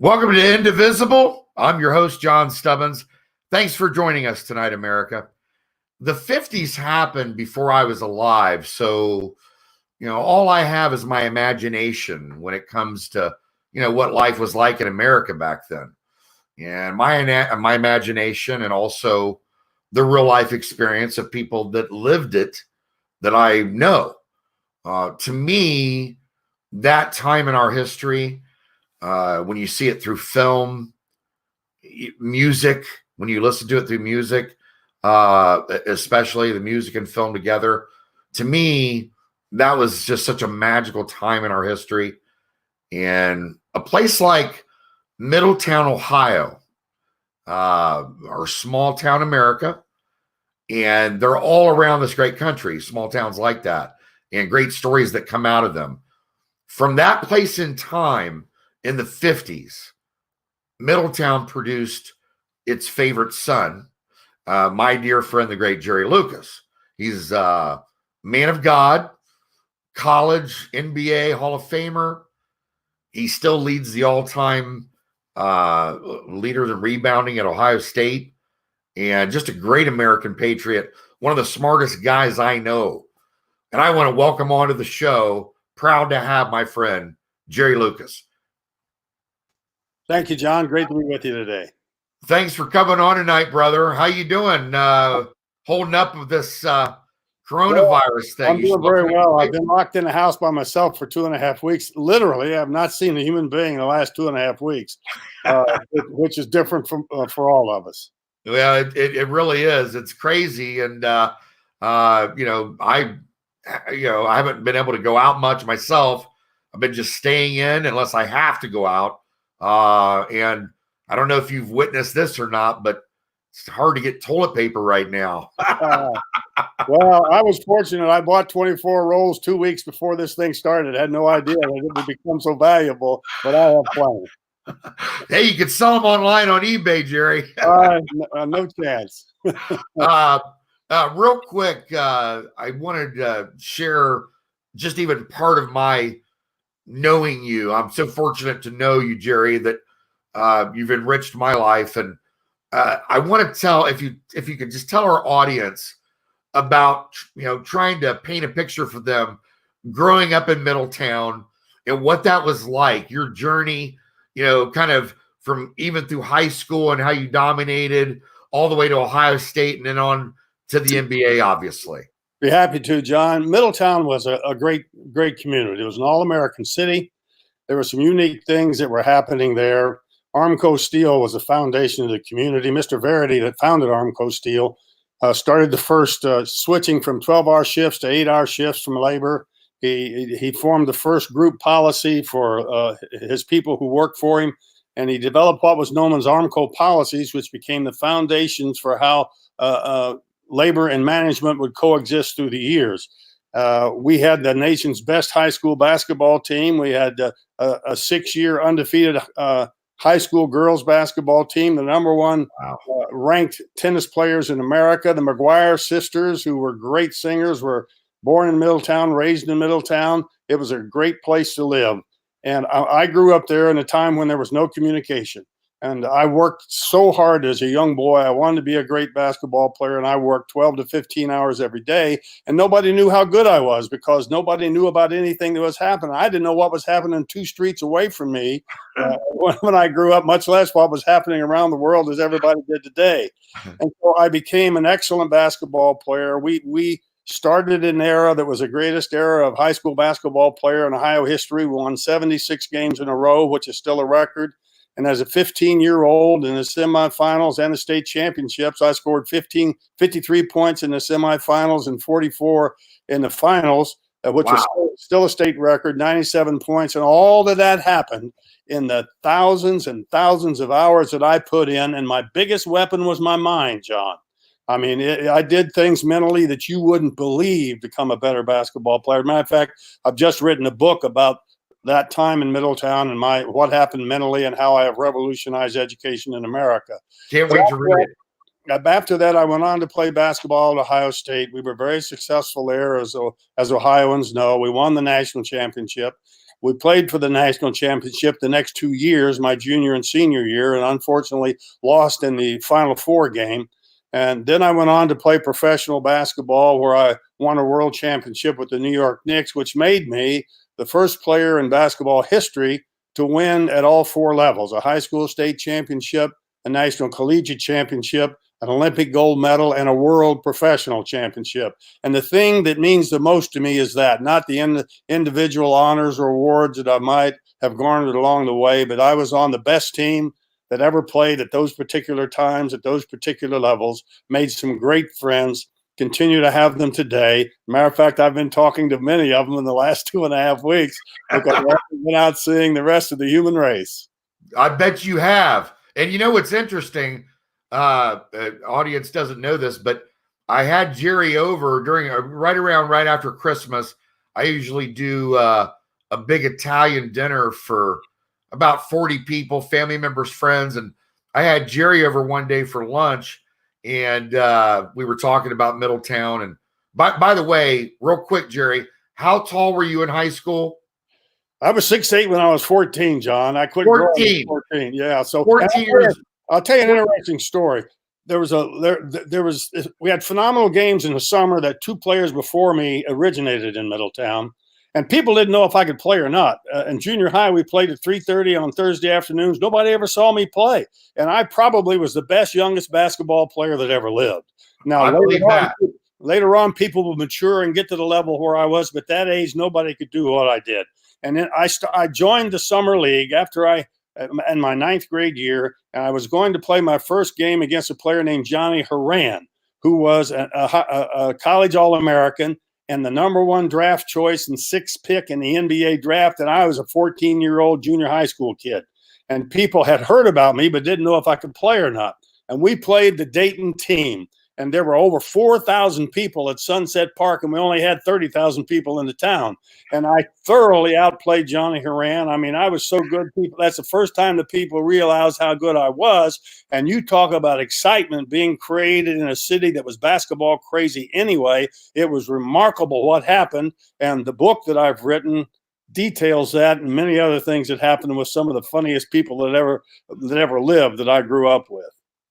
Welcome to Indivisible. I'm your host, John Stubbins. Thanks for joining us tonight, America. The 50s happened before I was alive, so all I have is my imagination when it comes to what life was like in America back then, and my imagination, and also the real life experience of people that lived it that I know. To me, that time in our history. When you see it through film, music, when you listen to it through music, especially the music and film together, to me, that was just such a magical time in our history. And a place like Middletown, Ohio, or small town America, and they're all around this great country, small towns like that, and great stories that come out of them. From that place in time, in the 50s, Middletown produced its favorite son, my dear friend, the great Jerry Lucas. He's a man of God, college, NBA Hall of Famer. He still leads the all-time leaders in rebounding at Ohio State, and just a great American patriot, one of the smartest guys I know. And I want to welcome onto the show, proud to have my friend, Jerry Lucas. Thank you, John. Great to be with you today. Thanks for coming on tonight, brother. How you doing? Holding up with this coronavirus thing? I'm doing very well. I've been locked in the house by myself for 2.5 weeks. Literally, I've not seen a human being in the last 2.5 weeks, which is different for all of us. Well, it really is. It's crazy, and I haven't been able to go out much myself. I've been just staying in unless I have to go out. And I don't know if you've witnessed this or not, but it's hard to get toilet paper right now. Well, I was fortunate. I bought 24 rolls 2 weeks before this thing started. I had no idea that it would become so valuable, but I have plenty. Hey, you could sell them online on eBay, Jerry. No chance. Real quick, I wanted to share just even part of my knowing you. I'm so fortunate to know you, Jerry, that you've enriched my life. And I want to tell, if you could just tell our audience about, trying to paint a picture for them growing up in Middletown and what that was like, your journey, kind of from even through high school and how you dominated all the way to Ohio State and then on to the NBA, obviously. Be happy to, John. Middletown was a great community. It was an all-American city. There were some unique things that were happening there. Armco Steel was the foundation of the community. Mr. Verity, that founded Armco Steel, started the first switching from 12-hour shifts to 8-hour shifts from labor. He formed the first group policy for his people who worked for him, and he developed what was known as Armco Policies, which became the foundations for how labor and management would coexist through the years. We had the nation's best high school basketball team. We had a 6-year undefeated high school girls basketball team, the number one ranked tennis players in America. The McGuire sisters, who were great singers, were born in Middletown, raised in Middletown. It was a great place to live. And I grew up there in a time when there was no communication. And I worked so hard as a young boy. I wanted to be a great basketball player, and I worked 12 to 15 hours every day. And nobody knew how good I was because nobody knew about anything that was happening. I didn't know what was happening 2 streets away from me when I grew up, much less what was happening around the world as everybody did today. And so I became an excellent basketball player. We started an era that was the greatest era of high school basketball player in Ohio history. We won 76 games in a row, which is still a record. And as a 15-year-old in the semifinals and the state championships, I scored 53 points in the semifinals and 44 in the finals, which was still a state record, 97 points. And all of that happened in the thousands and thousands of hours that I put in. And my biggest weapon was my mind, John. I mean, I did things mentally that you wouldn't believe to become a better basketball player. Matter of fact, I've just written a book about that time in Middletown and what happened mentally and how I have revolutionized education in America. Can't wait to read it. After that, I went on to play basketball at Ohio State. We were very successful there, as Ohioans know. We won the national championship. We played for the national championship the next 2 years, my junior and senior year, and unfortunately lost in the Final Four game. And then I went on to play professional basketball, where I won a world championship with the New York Knicks, which made me the first player in basketball history to win at all 4 levels: a high school state championship, a national collegiate championship, an Olympic gold medal, and a world professional championship. And the thing that means the most to me is that, not the individual honors or awards that I might have garnered along the way, but I was on the best team that ever played at those particular times, at those particular levels, made some great friends, continue to have them today. Matter of fact, I've been talking to many of them in the last 2.5 weeks because I've been out seeing the rest of the human race. I bet you have. And you know what's interesting? Audience doesn't know this, but I had Jerry over during right after Christmas. I usually do a big Italian dinner for about 40 people, family members, friends. And I had Jerry over one day for lunch, and we were talking about Middletown. And by the way, real quick, Jerry, how tall were you in high school? I was 6'8" when I was 14, John. I quit 14. growing at 14. Yeah. So 14 years. I'll tell you an interesting story. We had phenomenal games in the summer that 2 players before me originated in Middletown, and people didn't know if I could play or not. In junior high, we played at 3:30 on Thursday afternoons. Nobody ever saw me play, and I probably was the best youngest basketball player that ever lived. Now, later on, people will mature and get to the level where I was, but at that age, nobody could do what I did. And then I joined the summer league after in my 9th grade year, and I was going to play my first game against a player named Johnny Horan, who was a college All-American and the #1 draft choice and 6th pick in the NBA draft. And I was a 14-year-old junior high school kid. And people had heard about me but didn't know if I could play or not. And we played the Dayton team. And there were over 4,000 people at Sunset Park, and we only had 30,000 people in the town. And I thoroughly outplayed Johnny Horan. I mean, I was so good. That's the first time that people realized how good I was. And you talk about excitement being created in a city that was basketball crazy anyway. It was remarkable what happened. And the book that I've written details that and many other things that happened with some of the funniest people that ever lived that I grew up with.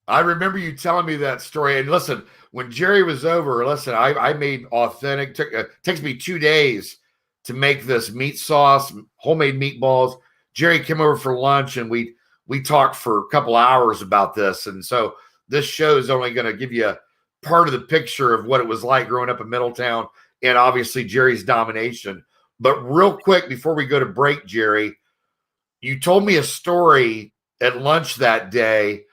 I remember you telling me that story. And listen, when Jerry was over, I made authentic. Takes me 2 days to make this meat sauce, homemade meatballs. Jerry came over for lunch, and we talked for a couple hours about this. And so this show is only going to give you a part of the picture of what it was like growing up in Middletown, and obviously Jerry's domination. But real quick, before we go to break, Jerry, you told me a story at lunch that day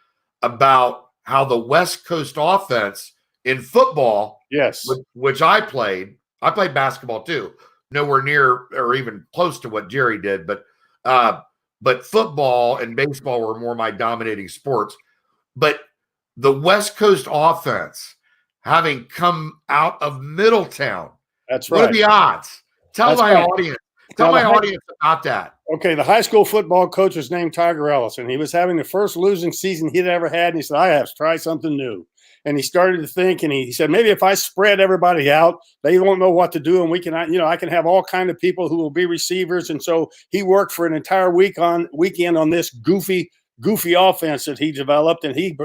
about how the West Coast offense in football, yes, which I played basketball too, nowhere near or even close to what Jerry did, but football and baseball were more my dominating sports. But the West Coast offense, having come out of Middletown, that's right. What are the odds? Tell my audience about that. Okay, the high school football coach was named Tiger Ellison. He was having the first losing season he'd ever had, and he said, I have to try something new. And he started to think, and he said, maybe if I spread everybody out, they won't know what to do, and I can have all kind of people who will be receivers. And so he worked for an entire weekend on this goofy offense that he developed, and he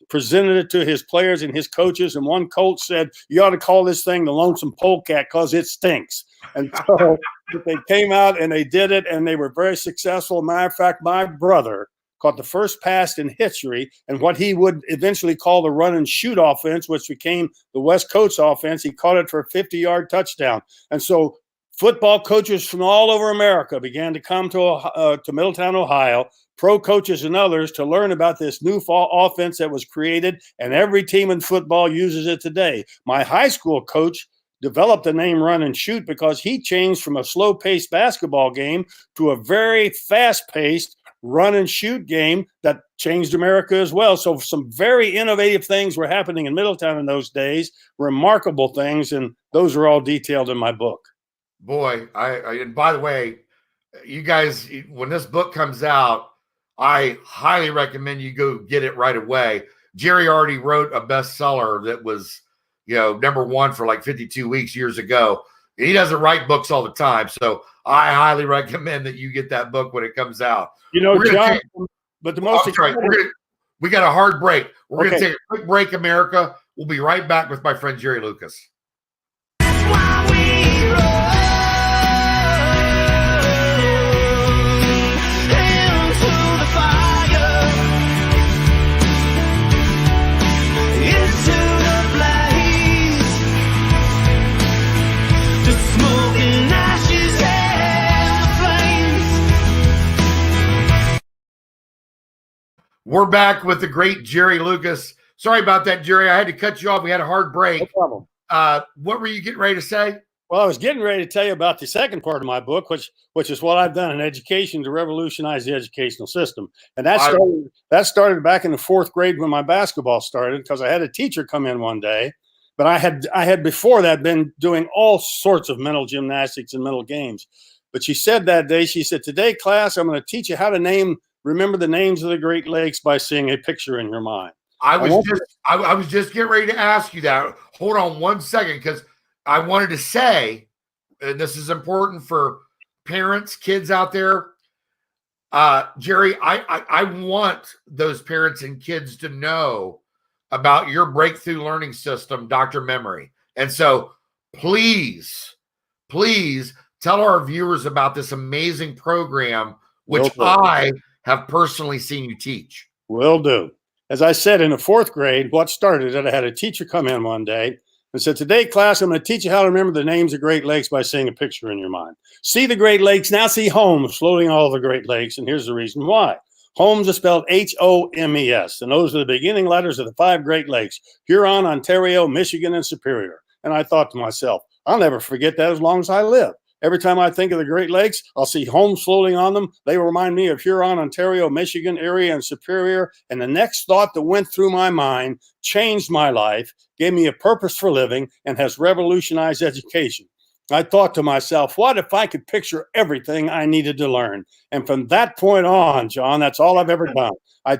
presented it to his players and his coaches. And one coach said, you ought to call this thing the Lonesome Polecat because it stinks. And so they came out and they did it, and they were very successful. Matter of fact, my brother caught the first pass in history, and what he would eventually call the run and shoot offense, which became the West Coast offense, he caught it for a 50-yard touchdown. And so football coaches from all over America began to come to Middletown, Ohio, pro coaches and others, to learn about this new offense that was created, and every team in football uses it today. My high school coach developed the name run and shoot because he changed from a slow-paced basketball game to a very fast-paced run and shoot game that changed America as well. So some very innovative things were happening in Middletown in those days, remarkable things, and those are all detailed in my book. Boy, and by the way, you guys, when this book comes out, I highly recommend you go get it right away. Jerry already wrote a bestseller that was, #1 for like 52 weeks years ago. He doesn't write books all the time, so I highly recommend that you get that book when it comes out. You know, John, but the most we got a hard break. We're going to Okay. take a quick break, America. We'll be right back with my friend Jerry Lucas. We're back with the great Jerry Lucas. Sorry about that, Jerry. I had to cut you off. We had a hard break. No problem. What were you getting ready to say? Well, I was getting ready to tell you about the second part of my book, which is what I've done in education to revolutionize the educational system. And that started back in the 4th grade when my basketball started, because I had a teacher come in one day. But I had before that been doing all sorts of mental gymnastics and mental games. But she said that day, she said, "Today, class, I'm going to teach you how to remember the names of the Great Lakes by seeing a picture in your mind." I was just getting ready to ask you that. Hold on one second, because I wanted to say, and this is important for parents, kids out there, Jerry, I want those parents and kids to know about your breakthrough learning system, Dr. Memory. And so please tell our viewers about this amazing program, which I have personally seen you teach. Will do. As I said, in the 4th grade, what started it, I had a teacher come in one day and said, "Today, class, I'm going to teach you how to remember the names of Great Lakes by seeing a picture in your mind. See the Great Lakes, now see Holmes floating all the Great Lakes, and here's the reason why. Holmes is spelled Homes, and those are the beginning letters of the 5 Great Lakes: Huron, Ontario, Michigan, and Superior." And I thought to myself, I'll never forget that as long as I live. Every time I think of the Great Lakes, I'll see Holmes floating on them. They remind me of Huron, Ontario, Michigan, Erie, and Superior. And the next thought that went through my mind changed my life, gave me a purpose for living, and has revolutionized education. I thought to myself, what if I could picture everything I needed to learn? And from that point on, John, that's all I've ever done. I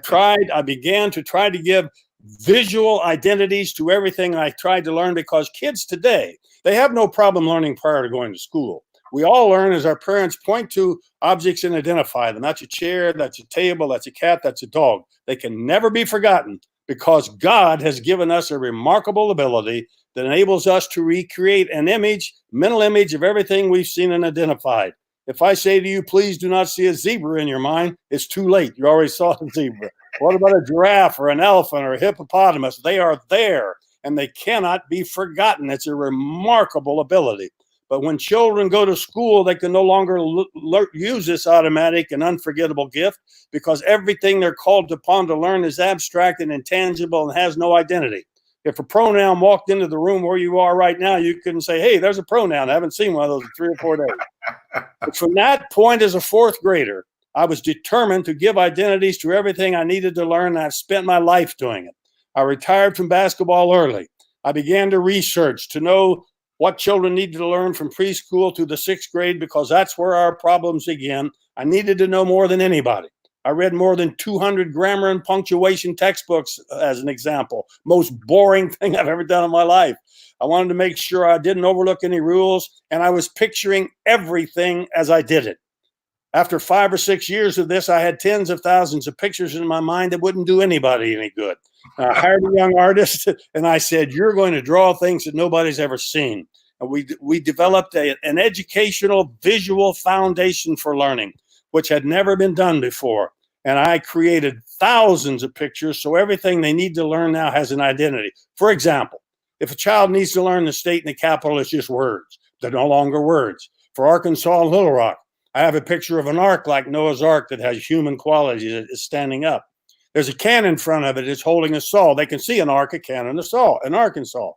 began to try to give visual identities to everything I tried to learn, because kids today, they have no problem learning prior to going to school. We all learn as our parents point to objects and identify them. That's a chair, that's a table, that's a cat, that's a dog. They can never be forgotten, because God has given us a remarkable ability that enables us to recreate an mental image of everything we've seen and identified. If I say to you, please do not see a zebra in your mind, it's too late. You already saw the zebra. What about a giraffe or an elephant or a hippopotamus? They are there, and they cannot be forgotten. It's a remarkable ability. But when children go to school, they can no longer use this automatic and unforgettable gift, because everything they're called upon to learn is abstract and intangible and has no identity. If a pronoun walked into the room where you are right now, you couldn't say, "Hey, there's a pronoun. I haven't seen one of those in 3 or 4 days." But from that point, as a 4th grader, I was determined to give identities to everything I needed to learn, and I've spent my life doing it. I retired from basketball early. I began to research to know what children needed to learn from preschool to the 6th grade, because that's where our problems begin. I needed to know more than anybody. I read more than 200 grammar and punctuation textbooks, as an example. Most boring thing I've ever done in my life. I wanted to make sure I didn't overlook any rules, and I was picturing everything as I did it. After 5 or 6 years of this, I had tens of thousands of pictures in my mind that wouldn't do anybody any good. I hired a young artist, and I said, "You're going to draw things that nobody's ever seen." And we developed an educational visual foundation for learning, which had never been done before. And I created thousands of pictures, so everything they need to learn now has an identity. For example, if a child needs to learn the state and the capital, it's just words. They're no longer words. For Arkansas and Little Rock, I have a picture of an ark like Noah's Ark that has human qualities that is standing up. There's a can in front of it. It's holding a saw. They can see an ark, a can, and a saw in Arkansas.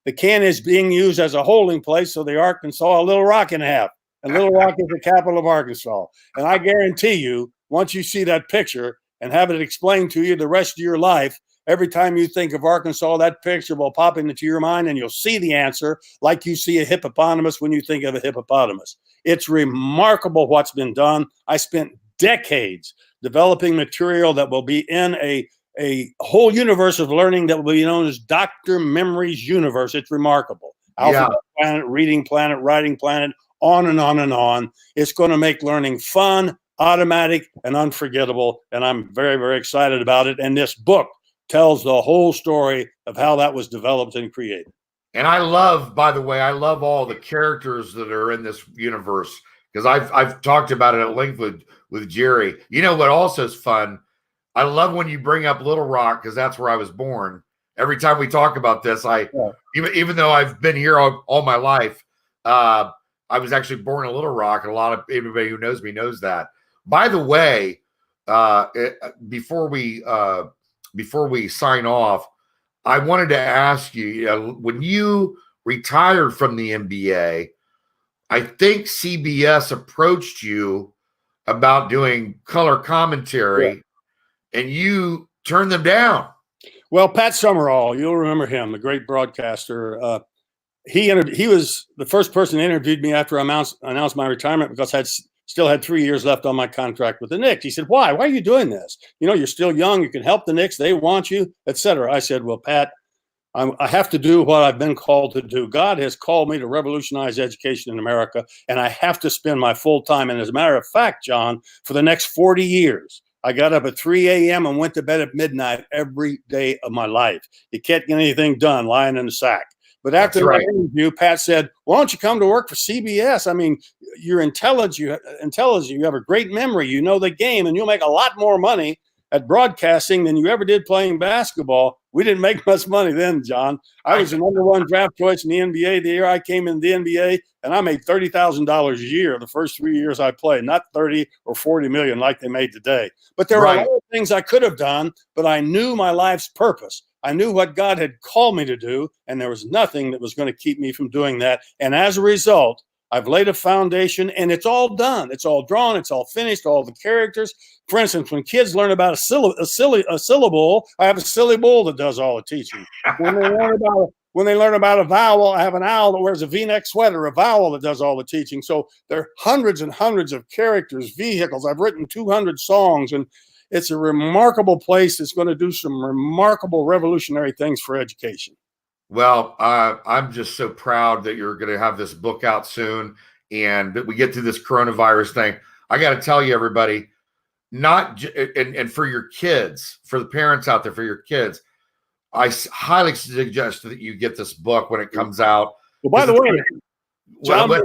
The can is being used as a holding place, so the ark can saw a Little Rock in half. And Little Rock is the capital of Arkansas. And I guarantee you, once you see that picture and have it explained to you the rest of your life, every time you think of Arkansas, that picture will pop into your mind, and you'll see the answer like you see a hippopotamus when you think of a hippopotamus. It's remarkable what's been done. I spent decades developing material that will be in a whole universe of learning that will be known as Dr. Memory's universe. It's remarkable. Alphabet Planet, Reading Planet, Writing Planet, on and on and on. It's going to make learning fun, automatic, and unforgettable. And I'm very, very excited about it. And this book tells the whole story of how that was developed and created. And I love, by the way, I love all the characters that are in this universe, because I've talked about it at length with Jerry. You know what also is fun? I love when you bring up Little Rock, because that's where I was born. Every time we talk about this, even though I've been here all my life, I was actually born in Little Rock, and everybody who knows me knows that. By the way, before we sign off, I wanted to ask you, when you retired from the NBA, I think CBS approached you about doing color commentary, and you turned them down. Well, Pat Summerall, you'll remember him, the great broadcaster. He was the first person that interviewed me after I announced my retirement, because I still had 3 years left on my contract with the Knicks. He said, why are you doing this? You're still young. You can help the Knicks. They want you, etc. I said, well, Pat, I have to do what I've been called to do. God has called me to revolutionize education in America, and I have to spend my full time. And as a matter of fact, John, for the next 40 years, I got up at 3 a.m. and went to bed at midnight every day of my life. You can't get anything done lying in the sack. But after that interview, Pat said, why don't you come to work for CBS? I mean, you're intelligent, you have a great memory, you know the game, and you'll make a lot more money at broadcasting than you ever did playing basketball. We didn't make much money then, John. I was the #1 draft choice in the NBA the year I came in the NBA, and I made $30,000 a year the first 3 years I played, not 30 or 40 million like they made today. But there were a lot of things I could have done, but I knew my life's purpose. I knew what God had called me to do, and there was nothing that was going to keep me from doing that. And as a result, I've laid a foundation, and it's all done. It's all drawn. It's all finished. All the characters. For instance, when kids learn about a syllable, I have a silly bull that does all the teaching. When they learn about a vowel, I have an owl that wears a V-neck sweater, a vowel that does all the teaching. So there are hundreds and hundreds of characters, vehicles. I've written 200 songs, and it's a remarkable place that's going to do some remarkable revolutionary things for education. Well, I'm just so proud that you're going to have this book out soon, and that we get through this coronavirus thing. I got to tell you, everybody, and for your kids, for the parents out there, for your kids, I highly suggest that you get this book when it comes out. Well, by the way, John, let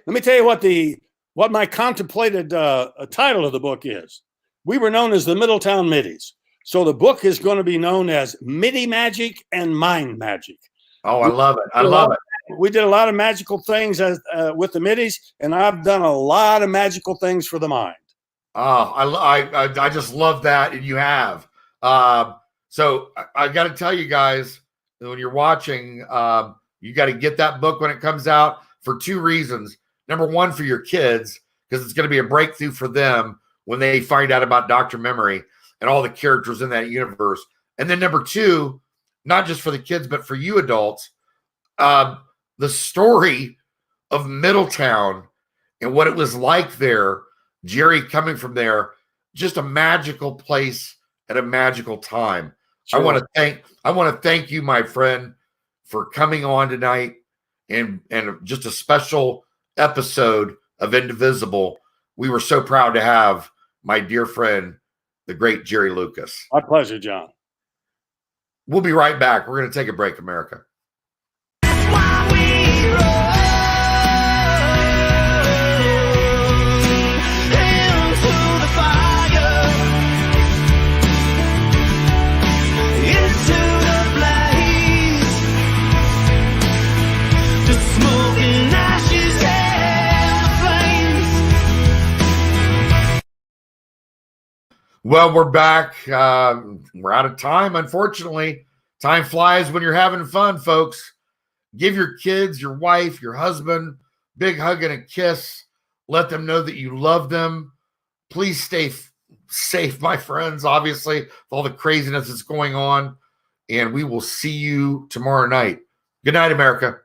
me tell you what my contemplated title of the book is. We were known as the Middletown Middies. So the book is going to be known as Midi Magic and Mind Magic. Oh, I love it. I love it. We did a lot of magical things with the middies, and I've done a lot of magical things for the mind. Oh, I just love that, and you have. So I got to tell you guys, when you're watching, you got to get that book when it comes out for 2 reasons. Number one, for your kids, because it's going to be a breakthrough for them when they find out about Dr. Memory and all the characters in that universe. And then number 2, not just for the kids, but for you adults, the story of Middletown and what it was like there, Jerry coming from there, just a magical place at a magical time. Sure. I want to thank you, my friend, for coming on tonight, and just a special episode of Indivisible. We were so proud to have my dear friend, the great Jerry Lucas. My pleasure, John. We'll be right back. We're going to take a break, America. Well, we're back. We're out of time, unfortunately. Time flies when you're having fun, folks. Give your kids, your wife, your husband, big hug and a kiss. Let them know that you love them. Please stay safe, my friends, obviously, with all the craziness that's going on. And we will see you tomorrow night. Good night, America.